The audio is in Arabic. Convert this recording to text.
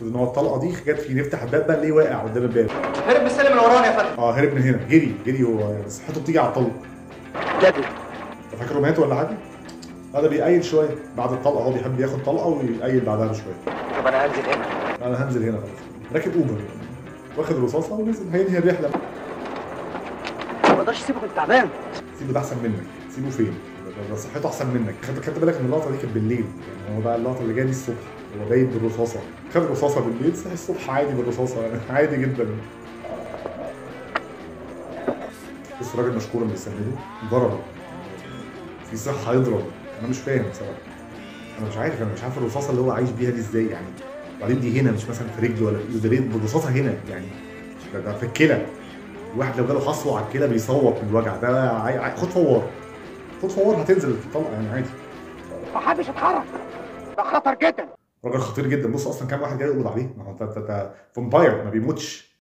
المفروض ان هو الطلقه دي جت فيه، نفتح الباب بقى نلاقيه واقع قدام الباب. هرب من السلم اللي ورانا يا فندم. هرب من هنا، جري هو يعني صحته بتيجي على الطلق. جدد. انت فاكره مات ولا حاجه؟ لا ده بيقيل شويه بعد الطلقه، هو بيحب ياخد طلقه ويقيل بعدها بشويه. طب انا هنزل هنا. انا هنزل هنا خلاص، راكب اوبر واخد رصاصه ونزل هينهي الرحله. ما اقدرش اسيبك انت تعبان. سيبه ده احسن منك، سيبه فين؟ ده صحته احسن منك. خدت بالك ان اللقطه دي كانت بالليل، يعني هو بقى اللقطه اللي جايه دي الصبح، هو باين بالرصاصه، خد رصاصه بالليل صحي الصبح عادي بالرصاصه عادي جدا. بص الراجل مشكور اللي بيسنده ضربه في صحه هيضرب. انا مش فاهم بصراحه، انا مش عارف الرصاصه اللي هو عايش بيها دي ازاي يعني. وبعدين دي هنا مش مثلا في رجله ولا في ايده، ده بالرصاصه هنا يعني، ده في الكلى. الواحد لو جاله حصوه على الكلى بيصوت من الوجع ده. خد فوار هتنزل الطلقه يعني عادي. ما حدش اتحرك، ده خطر جدا. راجل خطير جدا. بص اصلا كام واحد جاي يقبض عليه، ما هو انت فامباير ما بيموتش.